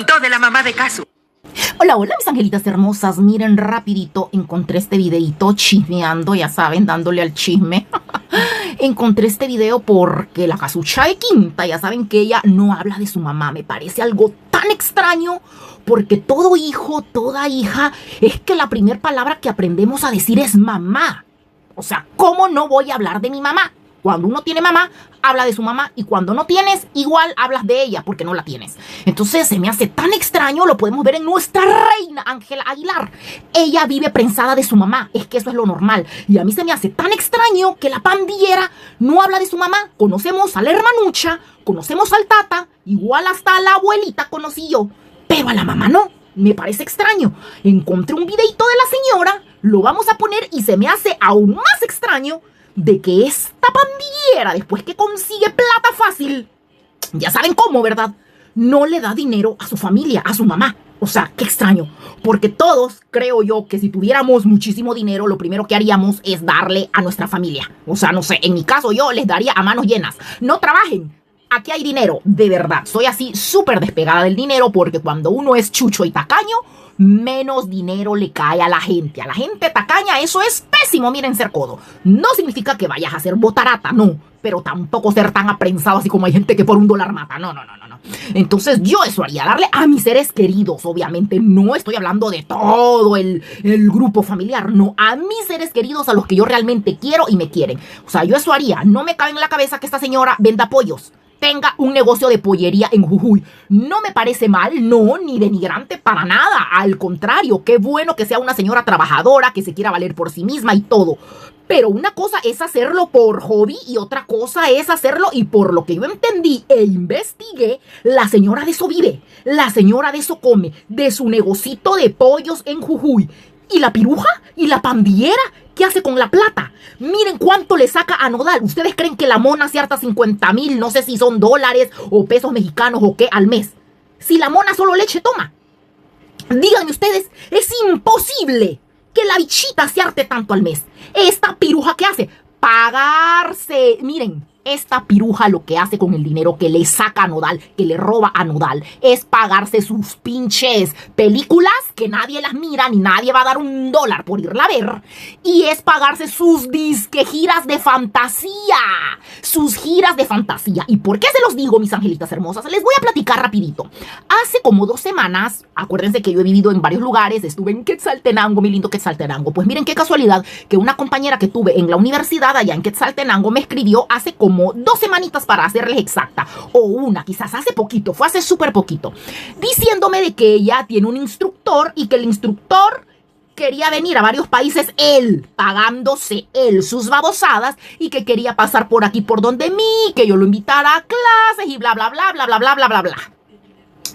contó de la mamá de Kazu. Hola, hola mis angelitas hermosas, miren rapidito, encontré este videito chismeando, ya saben, dándole al chisme. Encontré este video porque la Kazucha de Quinta, ya saben que ella no habla de su mamá, me parece algo tan extraño porque todo hijo, toda hija, es que la primera palabra que aprendemos a decir es mamá. O sea, ¿cómo no voy a hablar de mi mamá? Cuando uno tiene mamá, habla de su mamá. Y cuando no tienes, igual hablas de ella porque no la tienes. Entonces se me hace tan extraño, lo podemos ver en nuestra reina Ángela Aguilar. Ella vive prensada de su mamá, es que eso es lo normal. Y a mí se me hace tan extraño que la pandillera no habla de su mamá. Conocemos a la hermanucha, conocemos al tata, igual hasta a la abuelita conocí yo. Pero a la mamá no. Me parece extraño. Encontré un videito de la señora, lo vamos a poner y se me hace aún más extraño de que esta pandillera, después que consigue plata fácil, ya saben cómo, ¿verdad? No le da dinero a su familia, a su mamá. O sea, qué extraño. Porque todos, creo yo, que si tuviéramos muchísimo dinero, lo primero que haríamos es darle a nuestra familia. O sea, no sé, en mi caso yo les daría a manos llenas. No trabajen. Aquí hay dinero, de verdad. Soy así súper despegada del dinero porque cuando uno es chucho y tacaño, menos dinero le cae a la gente. A la gente tacaña eso es pésimo, miren, ser codo. No significa que vayas a ser botarata, no. Pero tampoco ser tan aprensado así como hay gente que por $1 mata. No. Entonces yo eso haría, darle a mis seres queridos, obviamente. No estoy hablando de todo el grupo familiar, no. A mis seres queridos, a los que yo realmente quiero y me quieren. O sea, yo eso haría. No me cabe en la cabeza que esta señora venda pollos, tenga un negocio de pollería en Jujuy. No me parece mal, no, ni denigrante para nada. Al contrario, qué bueno que sea una señora trabajadora, que se quiera valer por sí misma y todo. Pero una cosa es hacerlo por hobby y otra cosa es hacerlo, y por lo que yo entendí e investigué, la señora de eso vive. La señora de eso come, de su negocito de pollos en Jujuy. ¿Y la piruja? ¿Y la pandillera? ¿Qué hace con la plata? Miren cuánto le saca a Nodal. ¿Ustedes creen que la mona se harta 50,000, no sé si son dólares o pesos mexicanos o qué, al mes? Si la mona solo leche toma. Díganme ustedes, es imposible que la bichita se harte tanto al mes. ¿Esta piruja qué hace? Pagarse. Miren, esta piruja lo que hace con el dinero que le saca a Nodal, que le roba a Nodal, es pagarse sus pinches películas que nadie las mira, ni nadie va a dar $1 por irla a ver. Y es pagarse sus disque giras de fantasía. Sus giras de fantasía. ¿Y por qué se los digo, mis angelitas hermosas? Les voy a platicar rapidito. Hace como 2 semanas, acuérdense que yo he vivido en varios lugares, estuve en Quetzaltenango, mi lindo Quetzaltenango. Pues miren qué casualidad que una compañera que tuve en la universidad allá en Quetzaltenango me escribió hace como 2 semanitas para hacerles exacta, o una, quizás hace poquito, fue hace súper poquito, diciéndome de que ella tiene un instructor y que el instructor quería venir a varios países, él, pagándose él sus babosadas, y que quería pasar por aquí por donde mí, que yo lo invitara a clases y bla, bla, bla, bla, bla, bla, bla, bla, bla.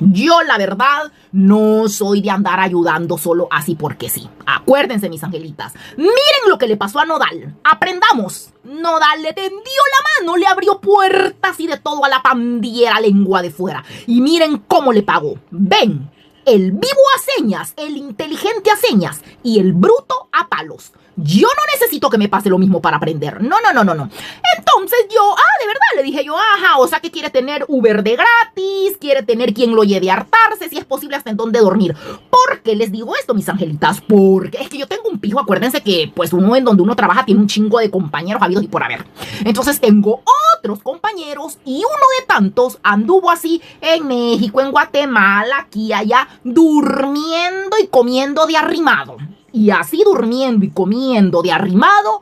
Yo, la verdad, no soy de andar ayudando solo así porque sí. Acuérdense, mis angelitas. Miren lo que le pasó a Nodal. Aprendamos. Nodal le tendió la mano, le abrió puertas y de todo a la pandillera lengua de fuera. Y miren cómo le pagó. Ven, el vivo a señas, el inteligente a señas y el bruto a palos. Yo no necesito que me pase lo mismo para aprender. No. Entonces yo, de verdad, le dije yo, o sea que quiere tener Uber de gratis, quiere tener quien lo lleve a hartarse, si es posible hasta en dónde dormir. ¿Por qué les digo esto, mis angelitas? Porque es que yo tengo un pijo, acuérdense que pues uno en donde uno trabaja tiene un chingo de compañeros habidos y por haber. Entonces tengo otros compañeros y uno de tantos anduvo así en México, en Guatemala, aquí, allá, durmiendo y comiendo de arrimado. Y así durmiendo y comiendo de arrimado,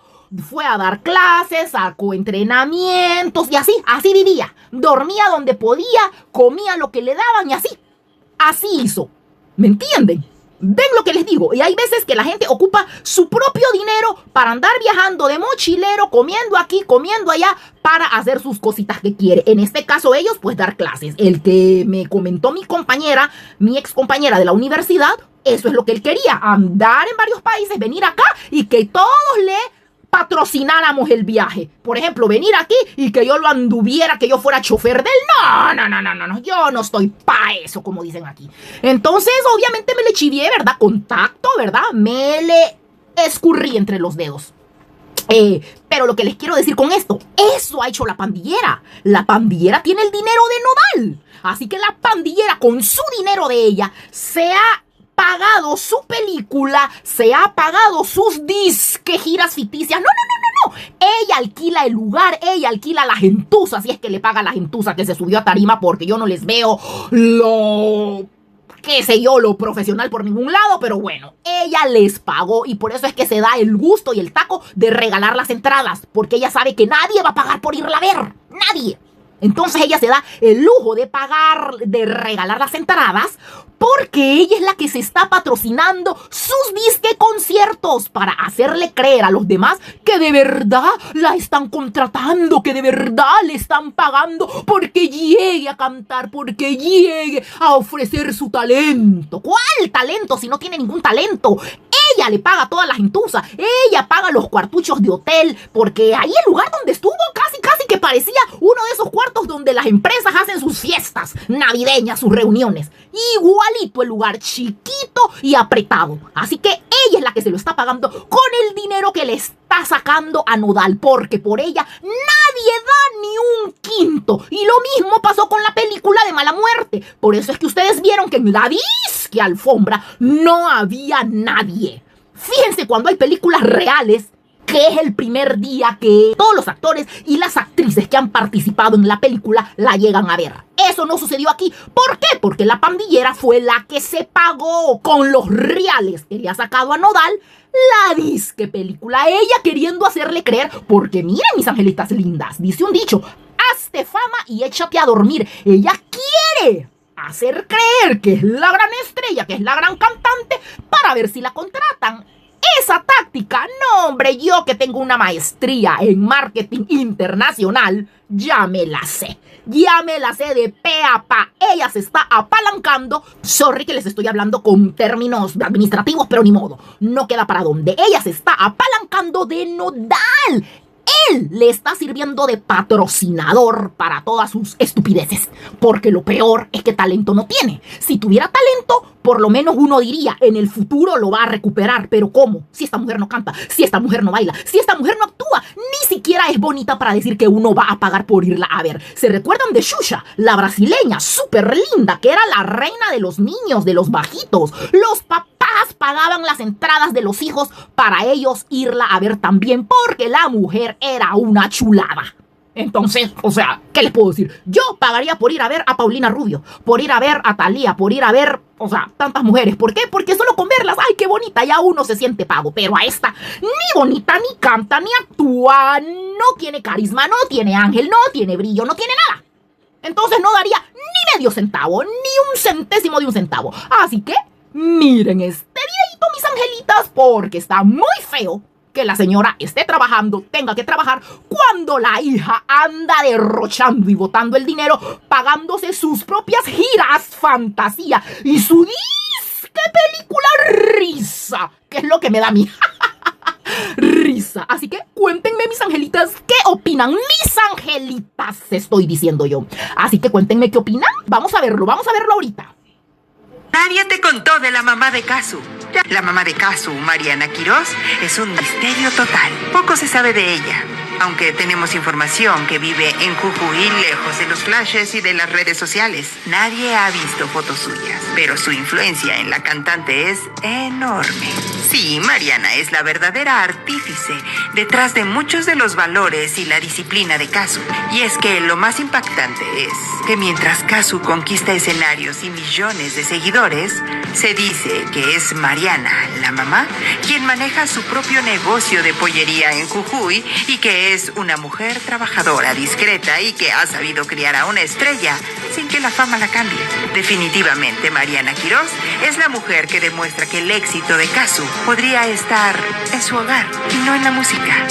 fue a dar clases, sacó entrenamientos y así vivía. Dormía donde podía, comía lo que le daban y así hizo. ¿Me entienden? ¿Ven lo que les digo? Y hay veces que la gente ocupa su propio dinero para andar viajando de mochilero, comiendo aquí, comiendo allá, para hacer sus cositas que quiere. En este caso ellos, pues dar clases. El que me comentó mi compañera, mi ex compañera de la universidad, eso es lo que él quería, andar en varios países, venir acá y que todos le patrocináramos el viaje. Por ejemplo, venir aquí y que yo lo anduviera, que yo fuera chofer de él. No, yo no estoy pa' eso, como dicen aquí. Entonces, obviamente me le chivié, ¿verdad? Contacto, ¿verdad? Me le escurrí entre los dedos. Pero lo que les quiero decir con esto, eso ha hecho la pandillera. La pandillera tiene el dinero de Nodal. Así que la pandillera, con su dinero de ella, se ha pagado su película, se ha pagado sus disque giras ficticias. No. Ella alquila el lugar, ella alquila la gentuza, si es que le paga a la gentuza que se subió a tarima, porque yo no les veo qué sé yo, lo profesional por ningún lado, pero bueno, ella les pagó y por eso es que se da el gusto y el taco de regalar las entradas, porque ella sabe que nadie va a pagar por irla a ver, nadie. Entonces ella se da el lujo de pagar, de regalar las entradas, porque ella es la que se está patrocinando sus disque conciertos para hacerle creer a los demás que de verdad la están contratando, que de verdad le están pagando porque llegue a cantar, porque llegue a ofrecer su talento. ¿Cuál talento si no tiene ningún talento? Ella le paga todas las gentuzas, ella paga los cuartuchos de hotel, porque ahí el lugar donde estuvo casi que parecía uno de esos cuartos donde las empresas hacen sus fiestas navideñas, sus reuniones. Igualito el lugar, chiquito y apretado. Así que ella es la que se lo está pagando con el dinero que le está sacando a Nodal, porque por ella nadie da ni un quinto. Y lo mismo pasó con la película de Mala Muerte. Por eso es que ustedes vieron que en la disque alfombra no había nadie. Fíjense cuando hay películas reales, que es el primer día que todos los actores y las actrices que han participado en la película la llegan a ver. Eso no sucedió aquí. ¿Por qué? Porque la pandillera fue la que se pagó con los reales que le ha sacado a Nodal la disque película. Ella queriendo hacerle creer, porque miren, mis angelitas lindas, dice un dicho: hazte fama y échate a dormir. Ella quiere hacer creer que es la gran estrella, que es la gran cantante, para ver si la contratan. Esa táctica, no hombre, yo que tengo una maestría en marketing internacional, ya me la sé de pe a pa. Ella se está apalancando. Sorry que les estoy hablando con términos administrativos, pero ni modo, no queda para dónde. Ella se está apalancando de Nodal. Él le está sirviendo de patrocinador para todas sus estupideces, porque lo peor es que talento no tiene. Si tuviera talento, por lo menos uno diría, en el futuro lo va a recuperar. Pero ¿cómo? Si esta mujer no canta, si esta mujer no baila, si esta mujer no actúa, ni siquiera es bonita para decir que uno va a pagar por irla a ver. ¿Se recuerdan de Xuxa, la brasileña, súper linda, que era la reina de los niños, de los bajitos? Los papás pagaban las entradas de los hijos para ellos irla a ver también, porque la mujer era una chulada. Entonces, o sea, ¿qué les puedo decir? Yo pagaría por ir a ver a Paulina Rubio, por ir a ver a Thalía, por ir a ver, o sea, tantas mujeres. ¿Por qué? Porque solo con verlas, ¡ay, qué bonita! Ya uno se siente pago. Pero a esta, ni bonita, ni canta, ni actúa, no tiene carisma, no tiene ángel, no tiene brillo, no tiene nada. Entonces no daría ni medio centavo, ni un centésimo de un centavo. Así que miren este videito, mis angelitas, porque está muy feo que la señora esté trabajando, tenga que trabajar, cuando la hija anda derrochando y botando el dinero, pagándose sus propias giras fantasía y su disque película risa, que es lo que me da a mí. Risa. Así que cuéntenme, mis angelitas, ¿qué opinan? Mis angelitas, estoy diciendo yo. Así que cuéntenme qué opinan. Vamos a verlo ahorita. Nadie te contó de la mamá de Casu. La mamá de Casu, Mariana Quiroz, es un misterio total. Poco se sabe de ella, aunque tenemos información que vive en Jujuy, lejos de los flashes y de las redes sociales. Nadie ha visto fotos suyas, pero su influencia en la cantante es enorme. Sí, Mariana es la verdadera artífice detrás de muchos de los valores y la disciplina de Casu. Y es que lo más impactante es que mientras Casu conquista escenarios y millones de seguidores, se dice que es Mariana, la mamá, quien maneja su propio negocio de pollería en Jujuy y que es una mujer trabajadora, discreta y que ha sabido criar a una estrella sin que la fama la cambie. Definitivamente, Mariana Quiroz es la mujer que demuestra que el éxito de Casu podría estar en su hogar y no en la música.